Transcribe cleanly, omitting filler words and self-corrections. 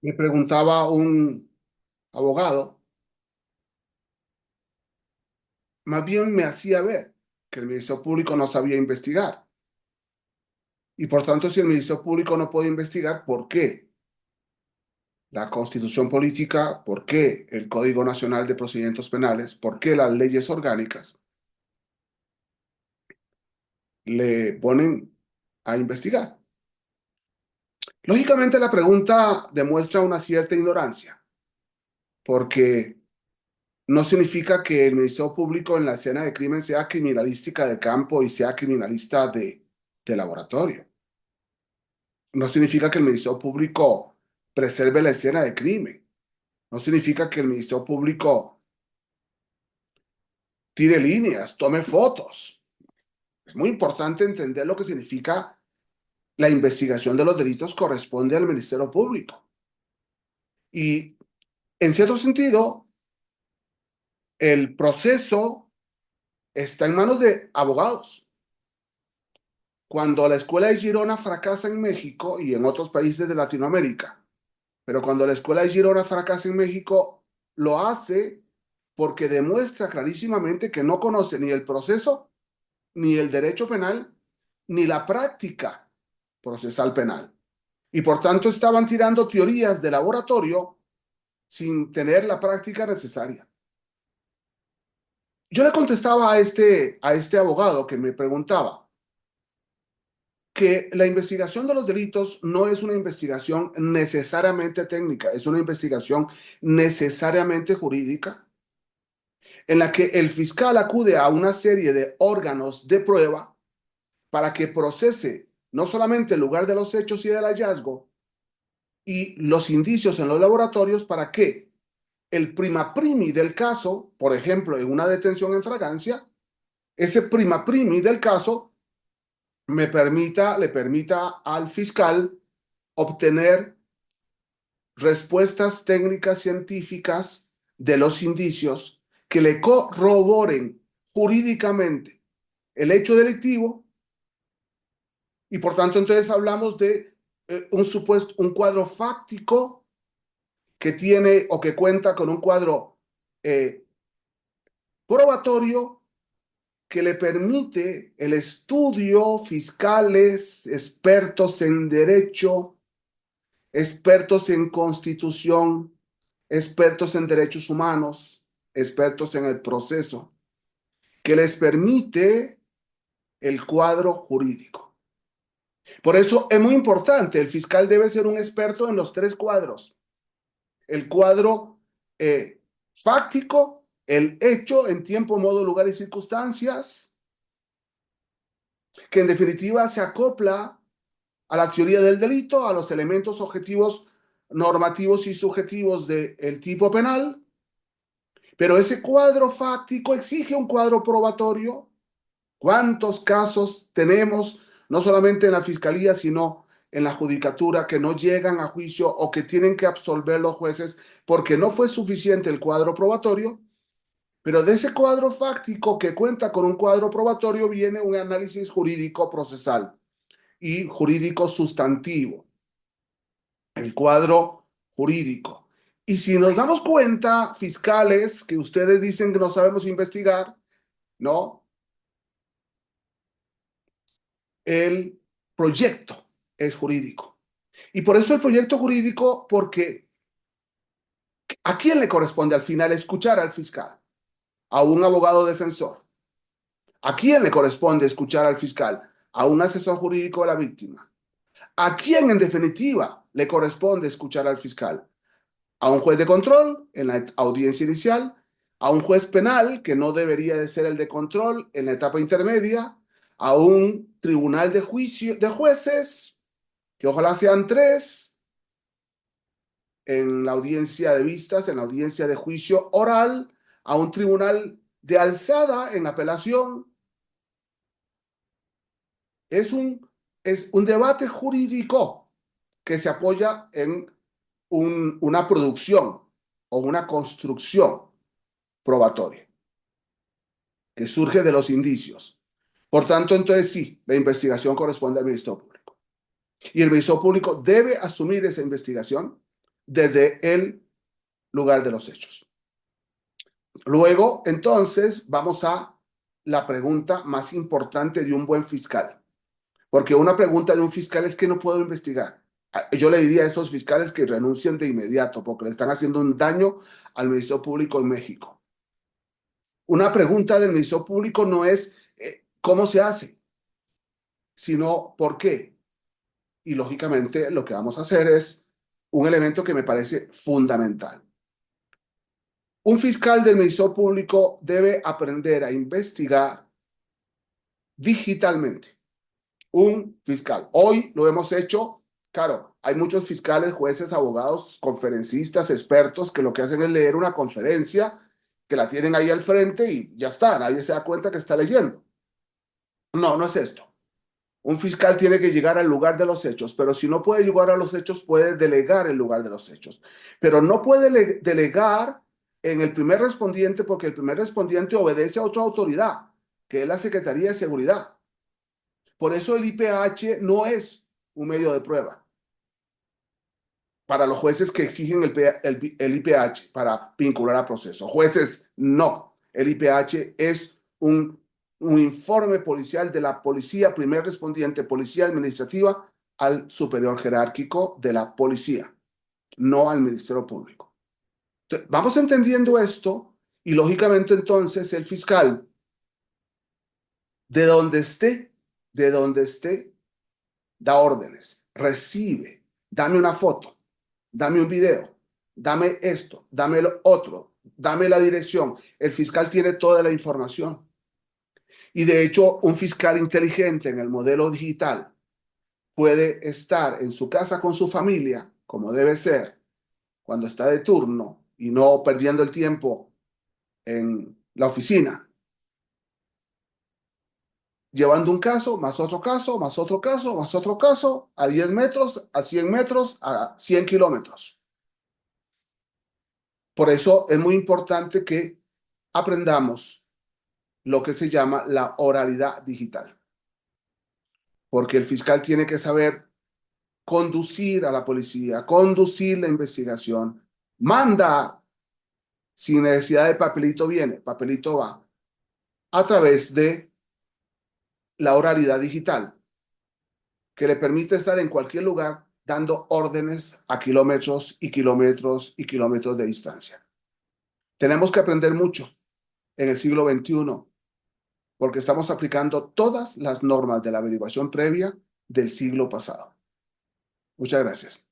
Me preguntaba un abogado, más bien me hacía ver que el Ministerio Público no sabía investigar. Y por tanto, si el Ministerio Público no puede investigar, ¿por qué la Constitución Política, por qué el Código Nacional de Procedimientos Penales, por qué las leyes orgánicas le ponen a investigar? Lógicamente, la pregunta demuestra una cierta ignorancia, porque no significa que el Ministerio Público en la escena de crimen sea criminalística de campo y sea criminalista de laboratorio. No significa que el Ministerio Público preserve la escena de crimen. No significa que el Ministerio Público tire líneas, tome fotos. Es muy importante entender lo que significa la investigación de los delitos corresponde al Ministerio Público. Y en cierto sentido, el proceso está en manos de abogados. Cuando la escuela de Girona fracasa en México y en otros países de Latinoamérica, pero cuando la escuela de Girona fracasa en México, lo hace porque demuestra clarísimamente que no conoce ni el proceso, ni el derecho penal, ni la práctica procesal penal. Y por tanto estaban tirando teorías de laboratorio sin tener la práctica necesaria. Yo le contestaba a este abogado que me preguntaba que la investigación de los delitos no es una investigación necesariamente técnica, es una investigación necesariamente jurídica en la que el fiscal acude a una serie de órganos de prueba para que procese no solamente el lugar de los hechos y del hallazgo y los indicios en los laboratorios para que el prima primi del caso, por ejemplo, en una detención en fragancia, ese prima primi del caso le permita al fiscal obtener respuestas técnicas científicas de los indicios que le corroboren jurídicamente el hecho delictivo y por tanto entonces hablamos de un cuadro fáctico que tiene o que cuenta con un cuadro eh, probatorio que le permite el estudio fiscales, expertos en derecho, expertos en constitución, expertos en derechos humanos, expertos en el proceso, que les permite el cuadro jurídico. Por eso es muy importante, el fiscal debe ser un experto en los tres cuadros. El cuadro fáctico, el hecho en tiempo, modo, lugar y circunstancias, que en definitiva se acopla a la teoría del delito, a los elementos objetivos, normativos y subjetivos del tipo penal, pero ese cuadro fáctico exige un cuadro probatorio. ¿Cuántos casos tenemos, no solamente en la fiscalía, sino en la judicatura, que no llegan a juicio o que tienen que absolver los jueces porque no fue suficiente el cuadro probatorio? Pero de ese cuadro fáctico que cuenta con un cuadro probatorio viene un análisis jurídico procesal y jurídico sustantivo, el cuadro jurídico. Y si nos damos cuenta, fiscales, que ustedes dicen que no sabemos investigar, ¿no? El proyecto es jurídico. Y por eso el proyecto jurídico, porque ¿a quién le corresponde al final escuchar al fiscal? A un abogado defensor. ¿A quién le corresponde escuchar al fiscal? A un asesor jurídico de la víctima. ¿A quién en definitiva le corresponde escuchar al fiscal? A un juez de control en la audiencia inicial, a un juez penal, que no debería de ser el de control en la etapa intermedia, a un tribunal de juicio de jueces, que ojalá sean tres, en la audiencia de vistas, en la audiencia de juicio oral, a un tribunal de alzada en apelación. Es un, es un debate jurídico que se apoya en una producción o una construcción probatoria que surge de los indicios. Por tanto, entonces sí, la investigación corresponde al Ministerio Público. Y el Ministerio Público debe asumir esa investigación, desde el lugar de los hechos. Luego, entonces, vamos a la pregunta más importante de un buen fiscal. Porque una pregunta de un fiscal es que no puedo investigar. Yo le diría a esos fiscales que renuncien de inmediato porque le están haciendo un daño al Ministerio Público en México. Una pregunta del Ministerio Público no es cómo se hace, sino por qué. Y lógicamente lo que vamos a hacer es un elemento que me parece fundamental. Un fiscal del Ministerio Público debe aprender a investigar digitalmente. Un fiscal. Hoy lo hemos hecho, claro, hay muchos fiscales, jueces, abogados, conferencistas, expertos que lo que hacen es leer una conferencia, que la tienen ahí al frente y ya está, nadie se da cuenta que está leyendo. No, no es esto. Un fiscal tiene que llegar al lugar de los hechos, pero si no puede llegar a los hechos, puede delegar el lugar de los hechos. Pero no puede delegar en el primer respondiente porque el primer respondiente obedece a otra autoridad, que es la Secretaría de Seguridad. Por eso el IPH no es un medio de prueba para los jueces que exigen el IPH para vincular a proceso. Jueces, no. El IPH es un informe policial de la policía, primer respondiente, policía administrativa, al superior jerárquico de la policía, no al Ministerio Público. Entonces, vamos entendiendo esto y lógicamente entonces el fiscal, de de donde esté, da órdenes, recibe, dame una foto, dame un video, dame esto, dame lo otro, dame la dirección. El fiscal tiene toda la información. Y de hecho, un fiscal inteligente en el modelo digital puede estar en su casa con su familia, como debe ser, cuando está de turno y no perdiendo el tiempo en la oficina, llevando un caso, más otro caso, más otro caso, más otro caso, a 10 metros, a 100 metros, a 100 kilómetros. Por eso es muy importante que aprendamos lo que se llama la oralidad digital, porque el fiscal tiene que saber conducir a la policía, conducir la investigación, manda sin necesidad de papelito viene, papelito va, a través de la oralidad digital, que le permite estar en cualquier lugar dando órdenes a kilómetros y kilómetros y kilómetros de distancia. Tenemos que aprender mucho en el siglo XXI porque estamos aplicando todas las normas de la averiguación previa del siglo pasado. Muchas gracias.